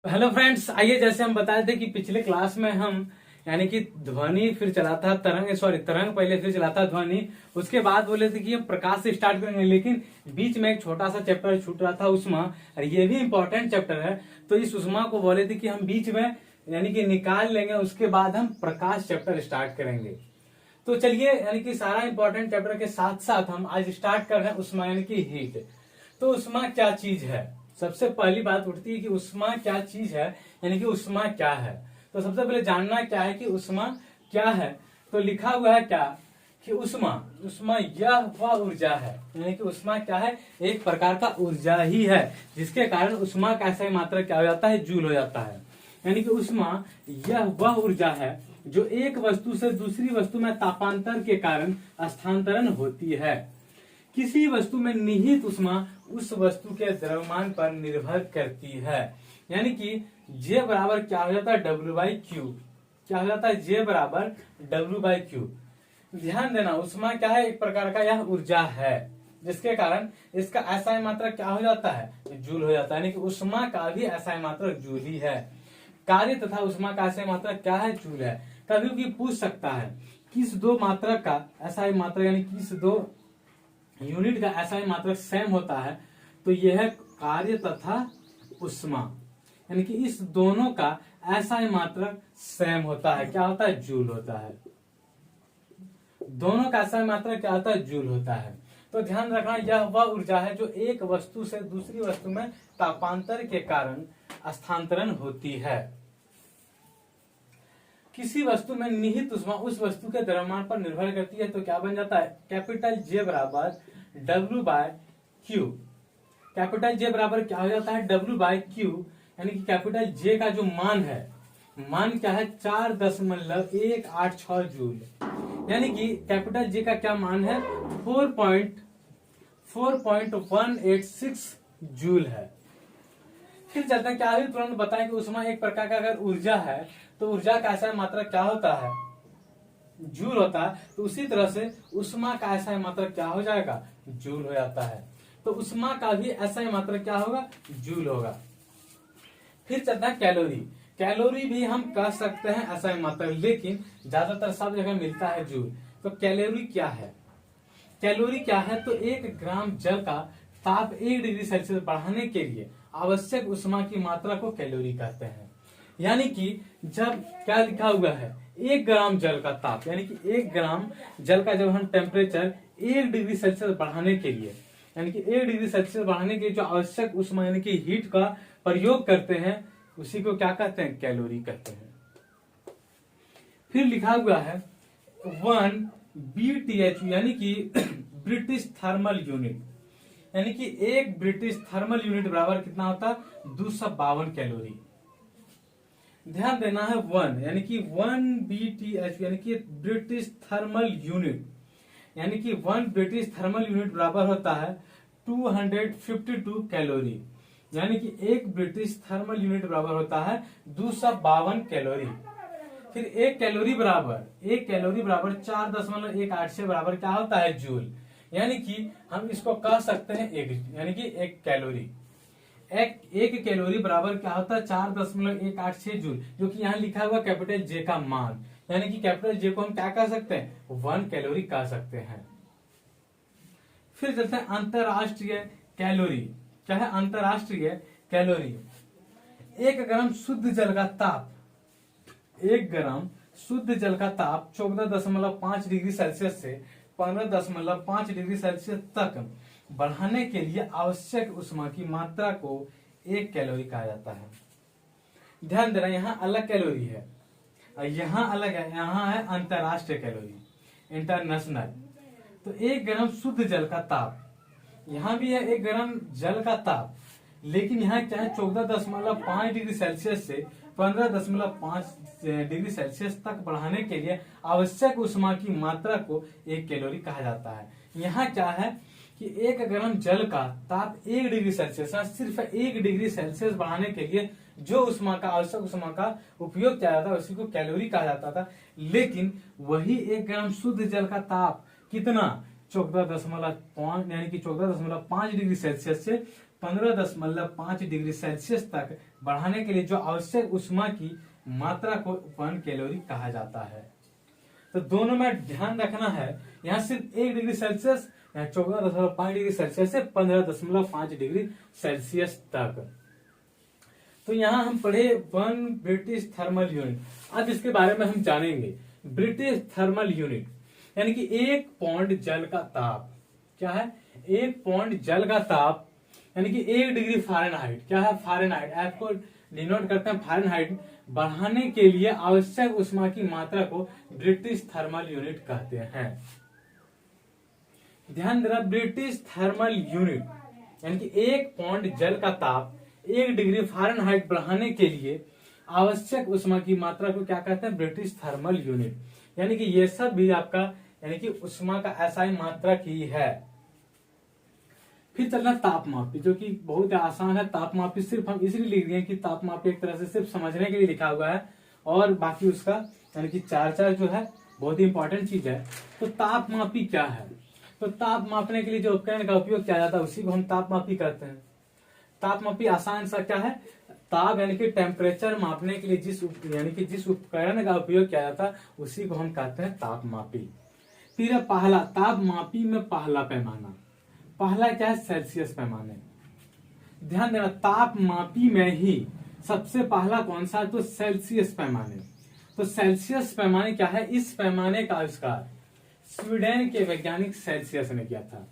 Hello friends, आइए जैसे हम बताए थे कि पिछले क्लास में हम यानी कि ध्वनि फिर चला था तरंग, तरंग पहले फिर चला था ध्वनि। उसके बाद बोले थे कि हम प्रकाश से स्टार्ट करेंगे, लेकिन बीच में एक छोटा सा चैप्टर छूट रहा था उष्मा, और ये भी इंपॉर्टेंट चैप्टर है। तो इस उष्मा को बोले थे कि हम बीच में यानी कि निकाल लेंगे, उसके बाद हम प्रकाश चैप्टर स्टार्ट करेंगे। तो चलिए, यानी कि सारा इंपॉर्टेंट चैप्टर के साथ साथ हम आज स्टार्ट कर रहे हैं उष्मा यानी कि हीट। तो उष्मा क्या चीज है? सबसे पहली बात उठती है कि उष्मा क्या चीज है, यानी कि उष्मा क्या है। तो सबसे पहले जानना क्या है कि उष्मा क्या है। तो लिखा हुआ है क्या कि उष्मा उष्मा यह वह ऊर्जा है, यानी कि उष्मा क्या है? एक प्रकार का ऊर्जा ही है, जिसके कारण उष्मा का ऐसा मात्रा क्या हो जाता है? जूल हो जाता है। यानी कि उष्मा यह वह ऊर्जा है जो एक वस्तु से दूसरी वस्तु में तापांतर के कारण स्थानांतरण होती है। किसी वस्तु में निहित उष्मा उस वस्तु के द्रव्यमान पर निर्भर करती है। यानी कि J बराबर क्या हो जाता है? W/Q। क्या हो जाता है? J बराबर W/Q। ध्यान देना, उष्मा क्या है? एक प्रकार का यह ऊर्जा है, जिसके कारण इसका SI मात्रक क्या हो जाता है? जूल हो जाता है। यानी कि उष्मा का भी SI मात्रक जूल ही है। कार्य तथा उष्मा का SI मात्रक क्या है? जूल है। कभी भी पूछ सकता है किस दो मात्रक का SI मात्रक, यानी किस दो यूनिट का SI मात्रक सेम होता है? तो यह है कार्य तथा उष्मा, यानी कि इस दोनों का SI मात्रक सेम होता है। क्या होता है? जूल होता है। दोनों का SI मात्रक क्या होता है? जूल होता है। तो ध्यान रखना, यह वह ऊर्जा है जो एक वस्तु से दूसरी वस्तु में तापांतर के कारण स्थानांतरण होती है। किसी वस्तु में निहित उष्मा उस वस्तु के द्रव्यमान पर निर्भर करती है। तो क्या बन जाता है? कैपिटल J बराबर W/Q। कैपिटल J बराबर क्या हो जाता है? W/Q। यानी कि कैपिटल J का जो मान है, मान क्या है? 4.186 जूल। यानी कि कैपिटल J का क्या मान है? 4.186 जूल है। फिर चलते हैं, क्या अभी तुरंत बताएं कि उष्मा एक प्रकार का अगर ऊर्जा है तो ऊर्जा का SI मात्रक क्या होता है? जूल होता है। तो उसी तरह से उष्मा का SI मात्रक क्या हो जाएगा? जूल हो जाता है। तो उष्मा का भी SI मात्रक क्या होगा? जूल होगा। फिर चलता है कैलोरी। कैलोरी भी हम कह सकते हैं SI मात्रक, लेकिन ज्यादातर सब जगह मिलता है जूल। तो कैलोरी क्या है? कैलोरी क्या है? तो 1 ग्राम जल का ताप 1 डिग्री सेल्सियस बढ़ाने के लिए आवश्यक उष्मा की मात्रा को कैलोरी कहते हैं। यानी कि जब क्या लिखा हुआ है? 1 ग्राम जल का ताप, यानी कि 1 ग्राम जल का जब हम टेम्परेचर 1 डिग्री सेल्सियस बढ़ाने के लिए, यानी कि 1 डिग्री सेल्सियस बढ़ाने के लिए जो आवश्यक उष्मा यानी कि हीट का प्रयोग करते हैं, उसी को क्या कहते हैं? कैलोरी कहते हैं। फिर लिखा हुआ है 1 BTH, यानी कि ब्रिटिश थर्मल यूनिट। यानी कि एक ब्रिटिश थर्मल यूनिट बराबर कितना होता है? 252 कैलोरी। ध्यान देना है 1, यानी कि 1 BTH, यानी कि ब्रिटिश थर्मल यूनिट, यानी कि 1 ब्रिटिश थर्मल यूनिट बराबर होता है 252 कैलोरी। यानी कि एक ब्रिटिश थर्मल यूनिट बराबर होता है 252 कैलोरी। फिर एक कैलोरी बराबर 4.186 बराबर क्या होता है? जूल। यानी कि हम इसको कह सकते हैं एक, यानी कि एक कैलोरी, एक कैलोरी बराबर क्या होता है? 4.186 जूल, जो कि यहाँ लिखा हुआ कैपिटल J का मान। यानी कि कैपिटल J को हम क्या कह सकते हैं? 1 कैलोरी कह सकते हैं। फिर चलते हैं अंतरराष्ट्रीय कैलोरी। क्या है अंतरराष्ट्रीय कैलोरी? 1 ग्राम शुद्ध जल का ताप, 1 ग्राम शुद्ध जल का ताप 14.5 डिग्री सेल्सियस से 15.5 डिग्री सेल्सियस तक बढ़ाने के लिए आवश्यक उष्मा की मात्रा को 1 कैलोरी कहा जाता है। ध्यान देना, यहाँ अलग कैलोरी है, यहाँ अलग है, यहाँ है अंतरराष्ट्रीय कैलोरी, इंटरनेशनल। तो 1 ग्राम शुद्ध जल का ताप, यहाँ भी है 1 ग्राम जल का ताप, लेकिन यहाँ क्या है? 14.5 डिग्री सेल्सियस से 15.5 डिग्री सेल्सियस तक बढ़ाने के लिए आवश्यक उष्मा की मात्रा को 1 कैलोरी कहा जाता है। यहाँ क्या है कि 1 ग्राम जल का ताप 1 डिग्री सेल्सियस, सिर्फ 1 डिग्री सेल्सियस बढ़ाने के लिए जो उष्मा का आवश्यक उष्मा का उपयोग किया जाता है, उसी को कैलोरी कहा जाता था। लेकिन वही 1 ग्राम शुद्ध जल का ताप कितना? 14.5, यानी कि 14.5 डिग्री सेल्सियस से 15.5 डिग्री सेल्सियस तक बढ़ाने के लिए जो आवश्यक ऊष्मा की मात्रा को 1 कैलोरी कहा जाता है। तो दोनों में ध्यान रखना है, यहाँ सिर्फ 1 डिग्री सेल्सियस, यहाँ 14.5 डिग्री सेल्सियस से 15.5 डिग्री सेल्सियस तक। तो यहाँ हम पढ़े 1 ब्रिटिश थर्मल यूनिट। अब इसके बारे में हम जानेंगे। ब्रिटिश थर्मल यूनिट यानी कि 1 पौंड जल का ताप। क्या है? 1 पौंड जल का ताप यानी कि 1 डिग्री फ़ारेनहाइट। क्या है? फ़ारेनहाइट। एफ को डिनोट करते हैं फ़ारेनहाइट। बढ़ाने के लिए आवश्यक ऊष्मा की मात्रा को ब्रिटिश थर्मल यूनिट कहते हैं। ध्यान देना, ब्रिटिश थर्मल यूनिट यानी कि 1 पौंड जल का ताप 1 डिग्री फ़ारेनहाइट बढ़ाने के लिए आवश्यक ऊष्मा की मात्रा को क्या कहते हैं? British thermal unit. यानी कि ये सब भी आपका यानी कि ऊष्मा का एसआई मात्रक ही है। फिर चलना तापमापी, जो कि बहुत आसान है। तापमापी सिर्फ हम इसलिए लिख दिए कि तापमापी एक तरह से सिर्फ समझने के लिए लिखा हुआ है, और बाकी उसका यानी कि चार जो है बहुत ही इंपॉर्टेंट चीज है। तो तापमापी क्या है? तो ताप मापने के लिए जो उपकरण का उपयोग किया जाता है उसी को हम तापमापी कहते हैं। तापमापी आसान सा क्या है? ताप यानी कि टेम्परेचर मापने के लिए जिस उपकरण का उपयोग किया जाता है उसी को हम कहते हैं तापमापी। फिर पहला तापमापी में पहला पैमाना, पहला क्या है? सेल्सियस पैमाने। ध्यान देना, तापमापी में ही सबसे पहला कौन सा है? तो सेल्सियस पैमाने। तो सेल्सियस पैमाने क्या है? इस पैमाने का आविष्कार स्वीडन के वैज्ञानिक सेल्सियस ने किया था।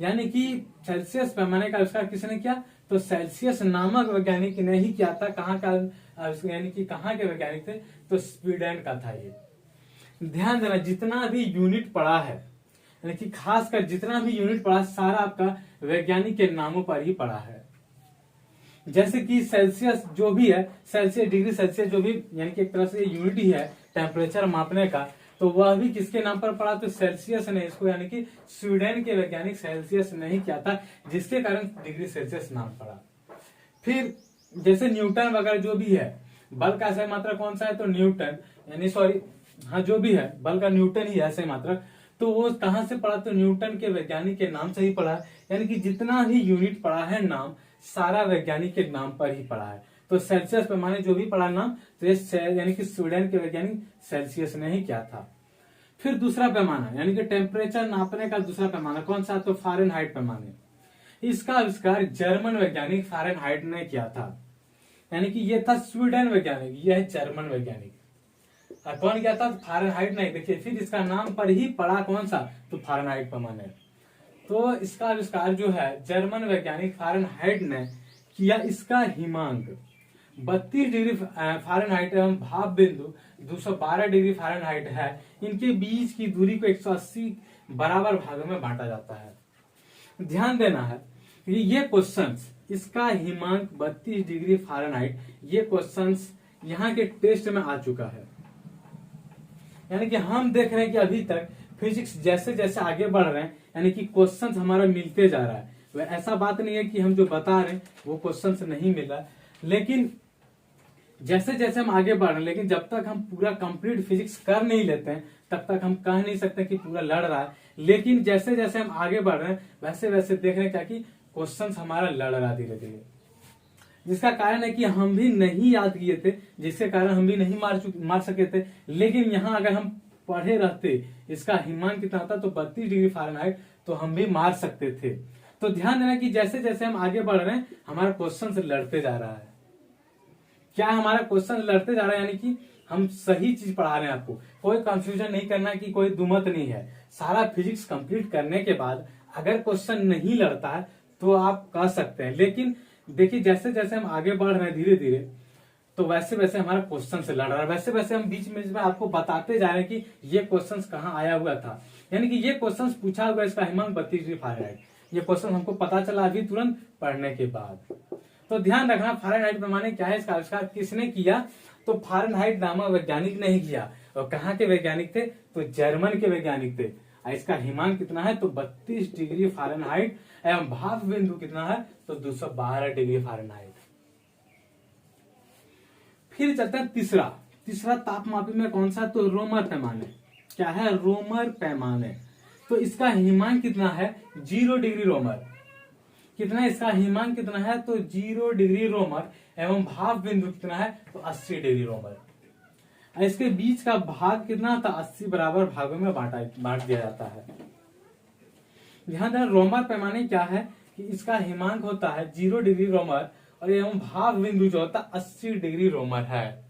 यानी कि सेल्सियस पैमाने का आविष्कार किसने किया? तो सेल्सियस नामक वैज्ञानिक ने ही किया था। कहाँ का? यानी कि कहाँ के वैज्ञानिक थे? तो स्वीडन का था ये। ध्यान देना, जितना भी यूनिट पड़ा है यानी कि खासकर जितना भी यूनिट पड़ा सारा आपका वैज्ञानिक के नामों पर ही पड़ा है। जैसे कि सेल्सियस जो भी है, सेल्सियस डिग्री सेल्सियस जो भी यानी कि एक तरह से यूनिट ही है टेम्परेचर मापने का, तो वह भी किसके नाम पर पड़ा? तो सेल्सियस ने इसको यानी कि स्वीडन के वैज्ञानिक सेल्सियस ने ही किया था, जिसके कारण डिग्री सेल्सियस नाम पड़ा। फिर जैसे न्यूटन वगैरह जो भी है, बल का सही मात्रा कौन सा है? तो न्यूटन, यानी सॉरी हाँ जो भी है बल का न्यूटन ही है सही मात्रक। तो वो कहाँ से पड़ा? तो न्यूटन के वैज्ञानिक के नाम से ही पड़ा है। यानी कि जितना भी यूनिट पड़ा है नाम सारा वैज्ञानिक के नाम पर ही पड़ा है। तो सेल्सियस पैमाने जो भी पड़ा नाम तो ये यानी कि स्वीडन के वैज्ञानिक सेल्सियस ने ही किया था। फिर दूसरा पैमाना यानी कि टेम्परेचर नापने का दूसरा पैमाना कौन सा? तो फ़ारेनहाइट पैमाने। इसका आविष्कार जर्मन वैज्ञानिक फ़ारेनहाइट ने किया था। यानी कि ये था स्वीडन वैज्ञानिक, यह है जर्मन वैज्ञानिक। कौन किया था? फ़ारेनहाइट नहीं। देखिए फिर इसका नाम पर ही पड़ा कौन सा? तो फ़ारेनहाइट पैमाने। तो इसका आविष्कार जो है जर्मन वैज्ञानिक फ़ारेनहाइट ने किया। इसका हिमांक 32 डिग्री फ़ारेनहाइट एवं भाप बिंदु 212 डिग्री फ़ारेनहाइट है। इनके बीच की दूरी को 180 बराबर भागों में बांटा जाता है। ध्यान देना है ये क्वेश्चंस, इसका हिमांक 32 डिग्री फ़ारेनहाइट, ये क्वेश्चंस यहाँ के टेस्ट में आ चुका है। यानी कि हम देख रहे हैं कि अभी तक फिजिक्स जैसे जैसे आगे बढ़ रहे हैं यानी कि क्वेश्चंस हमारा मिलते जा रहा है। वह ऐसा बात नहीं है कि हम जो बता रहे हैं वो क्वेश्चंस नहीं मिल रहा, लेकिन जैसे जैसे हम आगे बढ़ रहे हैं, लेकिन जब तक हम पूरा कंप्लीट फिजिक्स कर नहीं लेते हैं तब तक हम कह नहीं सकते कि पूरा लड़ रहा है। लेकिन जैसे जैसे हम आगे बढ़ रहे हैं वैसे वैसे देख रहे हैं क्या कि क्वेश्चंस हमारा लड़ रहा धीरे धीरे, जिसका कारण है कि हम भी नहीं याद किए थे, जिसके कारण हम भी नहीं मार सके थे। लेकिन यहाँ अगर हम पढ़े रहते इसका हिमांक कितना होता तो 32 डिग्री फ़ारेनहाइट, तो हम भी मार सकते थे। तो ध्यान देना कि जैसे जैसे हम आगे बढ़ रहे हैं हमारा क्वेश्चन लड़ते जा रहा है। क्या हमारा क्वेश्चन लड़ते जा रहा है? यानी कि हम सही चीज पढ़ा रहे हैं आपको, कोई कंफ्यूजन नहीं करना कि कोई दुमत नहीं है। सारा फिजिक्स कंप्लीट करने के बाद अगर क्वेश्चन नहीं लड़ता है तो आप कह सकते हैं। लेकिन देखिए जैसे जैसे हम आगे बढ़ रहे हैं धीरे धीरे तो वैसे वैसे हमारा क्वेश्चन से लड़ रहा है। वैसे वैसे हम बीच में आपको बताते जा रहे हैं कि ये क्वेश्चन कहाँ आया हुआ था। यानी कि ये क्वेश्चन पूछा हुआ इसका हिमांक 32 डिग्री फ़ारेनहाइट, ये क्वेश्चन हमको पता चला अभी तुरंत पढ़ने के बाद। तो ध्यान रखना फ़ारेनहाइट पैमाने क्या है, इसका आविष्कार किसने किया? तो फ़ारेनहाइट नामक वैज्ञानिक ने ही किया। और कहाँ के वैज्ञानिक थे? तो जर्मन के वैज्ञानिक थे। इसका हिमांक कितना है? तो 32 डिग्री फ़ारेनहाइट एवं भाप बिंदु कितना है? तो 212 डिग्री फ़ारेनहाइट। फिर चलता है तीसरा तापमापी में कौन सा? तो रोमर पैमाने। क्या है? रोमर पैमाने। तो इसका हिमांक कितना है? 0 डिग्री रोमर। कितना इसका हिमांक कितना है, तो 0 डिग्री रोमर एवं भाव बिंदु कितना है, तो 80 डिग्री रोमर। इसके बीच का भाग कितना था, 80 बराबर भागों में बांट दिया जाता है। ध्यान देना रोमर पैमाने क्या है कि इसका हिमांक होता है 0 डिग्री रोमर और एवं भाव बिंदु जो होता है 80 डिग्री रोमर है।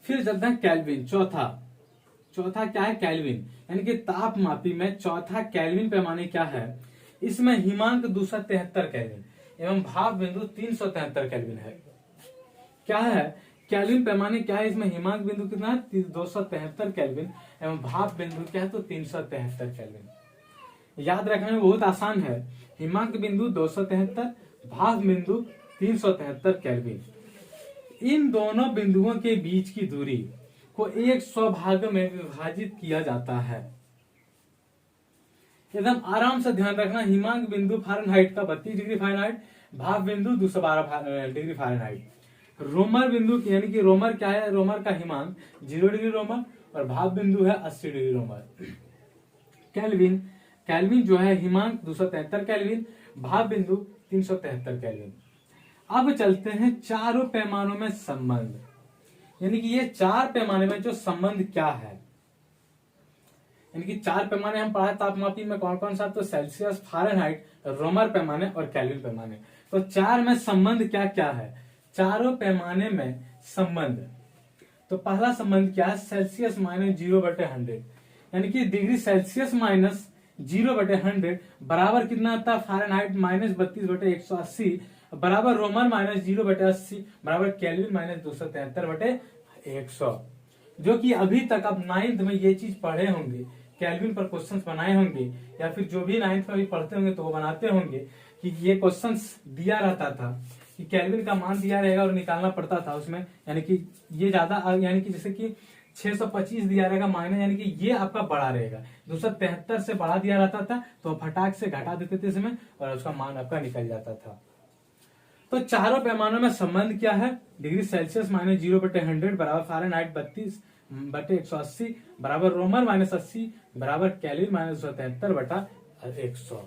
फिर चलते हैं केल्विन, चौथा क्या है, केल्विन, यानी कि तापमापी में चौथा केल्विन पैमाने क्या है, इसमें हिमांक 273 केल्विन एवं भाव बिंदु 373 केल्विन है। क्या है केल्विन पैमाने क्या है, इसमें हिमांक बिंदु कितना है, 273 केल्विन एवं भाव बिंदु क्या है, तो 373 केल्विन। याद रखने में बहुत आसान है, हिमांक बिंदु 273, भाव बिंदु 373 केल्विन। इन दोनों बिंदुओं के बीच की दूरी को 100 भागों में विभाजित किया जाता है। एकदम आराम से ध्यान रखना, हिमांक बिंदु फ़ारेनहाइट का 32 डिग्री फ़ारेनहाइट, भाव बिंदु 212 डिग्री फ़ारेनहाइट। रोमर बिंदु यानी कि रोमर क्या है, रोमर का हिमांक 0 डिग्री रोमर और भाव बिंदु है 80 डिग्री रोमर। केल्विन जो है हिमांक 273 केल्विन, भाव बिंदु 373 केल्विन। अब चलते हैं चारों पैमानों में संबंध, यानी कि ये 4 पैमाने में जो संबंध क्या है, यानी कि 4 पैमाने हम पढ़ा तापमापी में कौन कौन सा, तो सेल्सियस, फ़ारेनहाइट, रोमर पैमाने और केल्विन पैमाने। तो 4 में संबंध क्या क्या है, चारों पैमाने में संबंध। तो पहला संबंध क्या है, सेल्सियस माइनस 0/100, यानी कि डिग्री सेल्सियस माइनस 0/100 बराबर कितना आता है, फ़ारेनहाइट माइनस 32/180 बराबर रोमर माइनस 0/80 बराबर केल्विन माइनस 273/100। जो कि अभी तक आप 9th में ये चीज पढ़े होंगे, केल्विन पर क्वेश्चंस बनाए होंगे, या फिर जो भी 9th में भी पढ़ते होंगे तो वो बनाते होंगे कि ये क्वेश्चंस दिया रहता था कि केल्विन का मान दिया रहेगा और निकालना पड़ता था उसमें, यानी कि ये ज्यादा, यानी कि जैसे कि 625 दिया रहेगा माइनस, यानी कि ये आपका बड़ा रहेगा, 273 से बढ़ा दिया रहता था तो फटाक से घटा देते थे इसमें और उसका मान आपका निकल जाता था। तो चारों पैमानों में संबंध क्या है, डिग्री सेल्सियस माइनस 0/100 बराबर फ़ारेनहाइट 32/180 बराबर रोमर माइनस 80 बराबर केल्विन माइनस 273/100।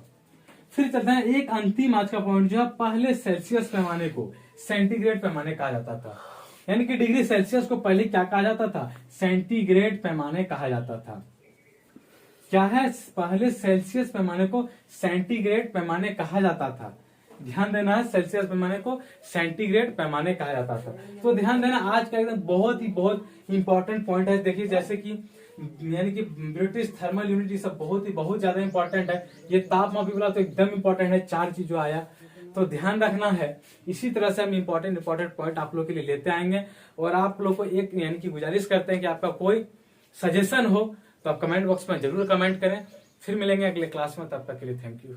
फिर चलते हैं एक अंतिम आज का पॉइंट जो है, पहले सेल्सियस पैमाने को सेंटीग्रेड पैमाने कहा जाता था, यानी कि डिग्री सेल्सियस को पहले क्या कहा जाता था, सेंटीग्रेड पैमाने कहा जाता था। क्या है, पहले सेल्सियस पैमाने को सेंटीग्रेड पैमाने कहा जाता था। ध्यान देना है, सेल्सियस पैमाने को सेंटीग्रेड पैमाने कहा जाता था। तो ध्यान देना, आज का एकदम बहुत इंपॉर्टेंट पॉइंट है। देखिए जैसे कि यानी कि ब्रिटिश थर्मल यूनिट सब बहुत ज्यादा इंपॉर्टेंट है। ये तापमापी वाला तो एकदम इंपॉर्टेंट है, 4 चीज जो आया तो ध्यान रखना है। इसी तरह से हम इंपॉर्टेंट पॉइंट आप लोग के लिए लेते आएंगे और आप लोग को एक यानी कि गुजारिश करते हैं कि आपका कोई सजेशन हो तो आप कमेंट बॉक्स में जरूर कमेंट करें। फिर मिलेंगे अगले क्लास में, तब तक के लिए थैंक यू।